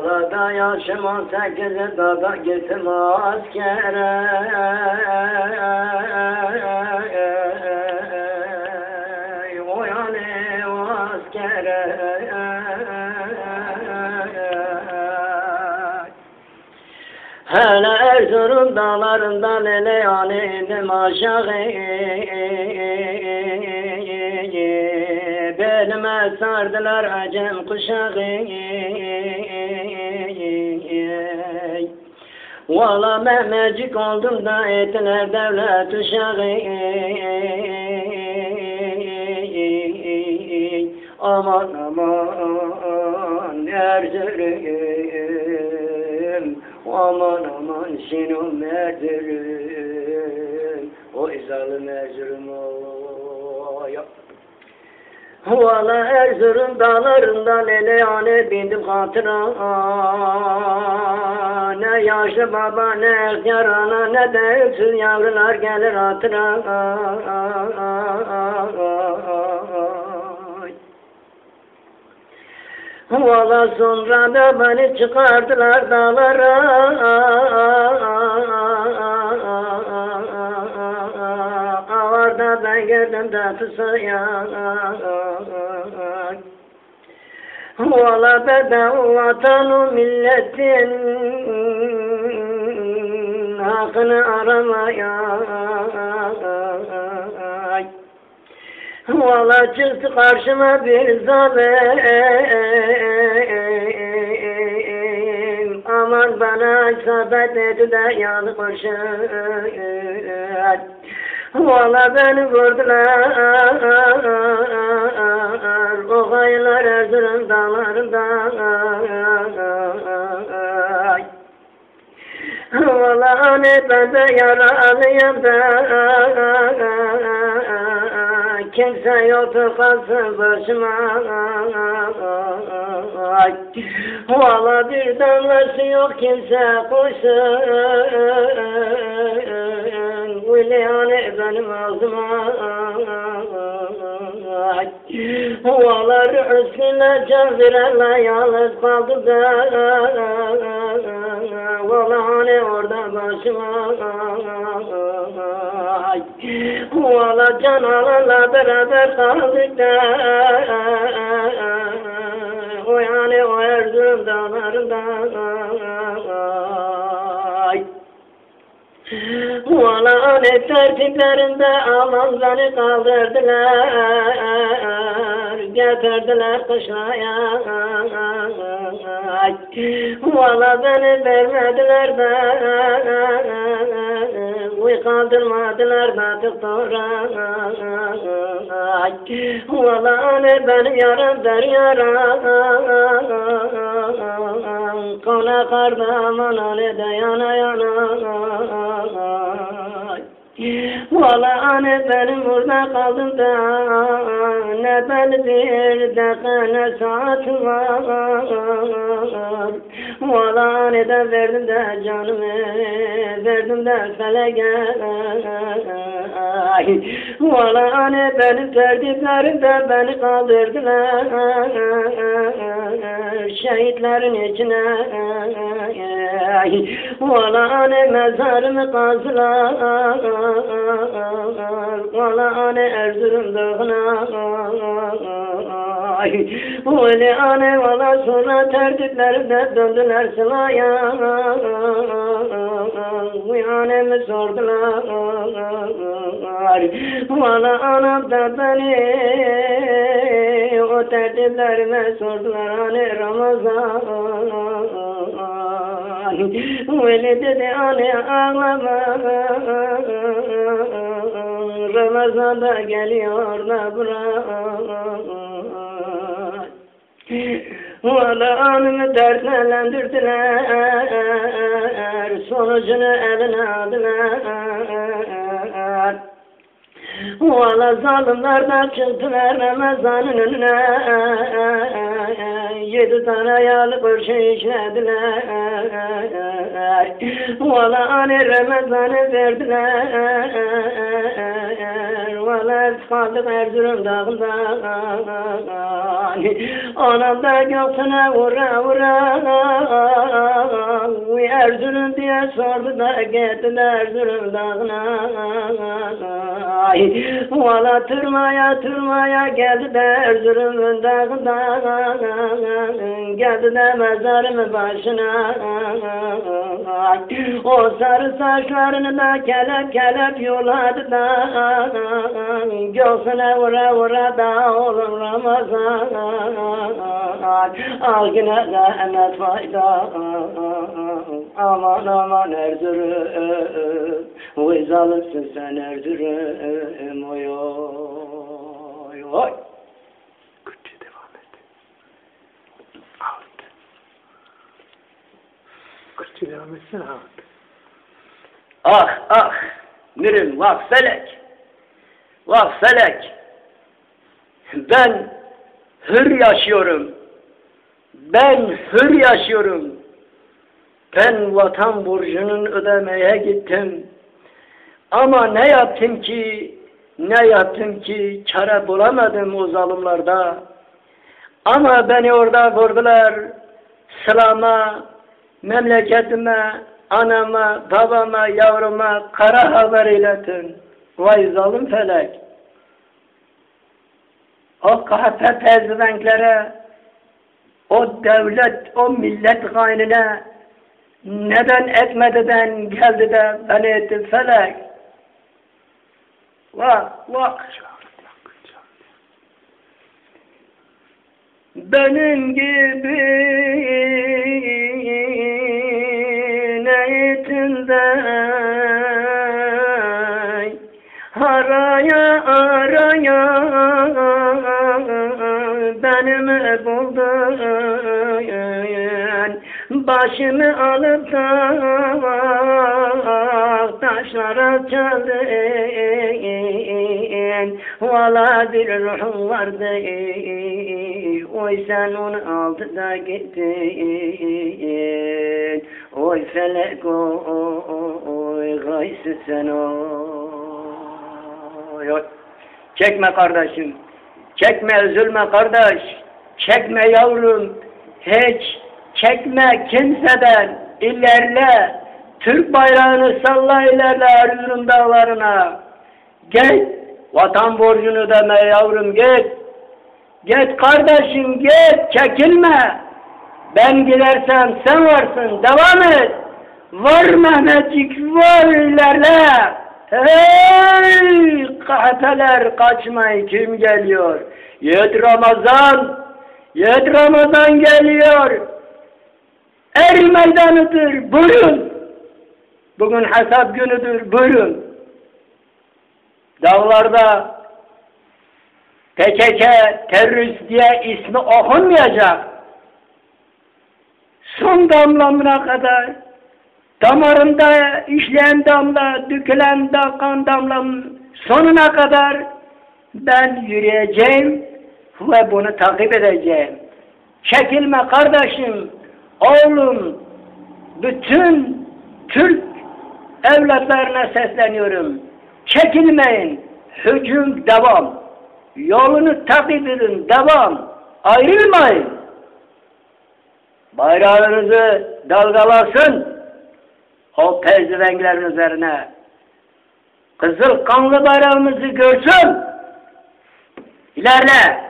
Dağda yaşım 18'e dağda gittim askere. O yani o askere. Hele Erzurum dağlarından ele yanıydım aşağı. Belime sardılar acem kuşağı. Valla Mehmecik oldum da ettiler devlet uşağı. Aman aman Erzurum, aman aman Sinum Erzurum, o zalim Erzurum oy. Valla Erzurum dağlarından ele yane bindim hatıra. Ne yaşlı baba ne ihtiyar ana ne de öksüz yavrular gelir hatıra. Valla sonra da beni çıkardılar dağlara. Avarda ben geldim de tusaya. Valla ben vatanı milletin hakkını aramaya. Valla çıktı karşıma bir zalim. Aman bana isabet etti de yanı kurşun. Valla beni vurdular. O gaylar Erzurum dağlarında. Valla anne ben de yaralıyım da. Kimse yoktu kalsın başıma. Valla bir damlası yok kimse koysun. Uyleyane benim ağzıma. Valla üstüne can verenle yalnız kaldı da. Valla hani orada başıma. Valla can alanla beraber kaldık da. O yani o Erzurum dağlarında. Valla hani tertiplerinde aman beni kaldırdılar. Getirdiler kışlaya. Valla beni vermediler de. Uy kaldırmadılar da doktora. Valla hani benim yaram deryara. Kana karda aman hani de yana yana. Valla anne benim burada kaldım da. Ne ben bir dakika ne saat var. Valla anne de verdim de canımı. Verdim de felege. Valla anne benim tertiplerim de beni kaldırdılar. Şehitlerin içine. Valla anne mezarımı kazdılar. Valla anne Erzurum dağına. Öyle anne valla sonra tertiplerinde döndüler sılaya. Annemi sordular. Valla anam da beni o tertiplerime sordular. Anne Ramazan. Öyle dedi anne ağlama. Ramazan'da geliyor da bırak. Valla anımı dertlendirdiler. Sonucunu eline aldılar. Valla zalimlerden çıktılar Ramazan'ın önüne. 7 tane yağlı kurşun işlediler. Valla anne Ramazan'ı verdiler. Valla kaldık Erzurum dağında. Anam da göğsüne vura vura. Erzurum diye sordu da gitti de Erzurum dağına. Ay, valla tırmaya geldi de Erzurum'un dağına. Geldi de mezarımın başına. O sarı saçlarını da kelep yoladı da. Göğsüne vura da olur Ramazan. Al yine de emet fayda. Aman Erzurum. Oy zalimsin sen Erzurum. Oy oy oy. Kürtçe devam et. Alt. Kürtçe devam etsene alt. Ah Mirim vah felek. Vah felek. Ben hür yaşıyorum. Ben vatan borcunun ödemeye gittim. Ama ne yaptım ki çare bulamadım o zalimlerde. Ama beni orada vurdular. Sılama, memleketime, anama, babama, yavruma kara haber iletin. Vay zalim felek. O kahpe pezevenklere, o devlet, o millet gaynine neden etmediden geldi de beni etti felek. Vah. Benim gibi niyetinden araya benimi buldun. Başımı alıp da taşlara çaldın. Valla bir ruhum vardı. Oy sen onu aldı da gittin. Oy felek oy gaysın sen oy. Çekme kardeşim. Çekme, üzülme kardeş. Çekme yavrum. Hiç çekme kimseden. İlerle. Türk bayrağını salla ilerle Erzurum dağlarına. Git. Vatan borcunu ödeme yavrum git. Git kardeşim git. Çekilme. Ben gidersem sen varsın. Devam et. Var Mehmetçik var ilerle. Hey kahpeler kaçmayın kim geliyor? Yed Ramazan geliyor. Er meydanıdır buyurun. Bugün hesap günüdür buyurun. Dağlarda PKK terörist diye ismi okunmayacak. Son damlamına kadar damarında işleyen damla, dökülen kan damlanın sonuna kadar ben yürüyeceğim ve bunu takip edeceğim. Çekilme kardeşim, oğlum, bütün Türk evlatlarına sesleniyorum. Çekilmeyin, hücum devam. Yolunu takip edin, devam. Ayrılmayın. Bayrağınızı dalgalasın. O pezevenklerin üzerine. Kızıl kanlı bayrağımızı görsün. İlerle.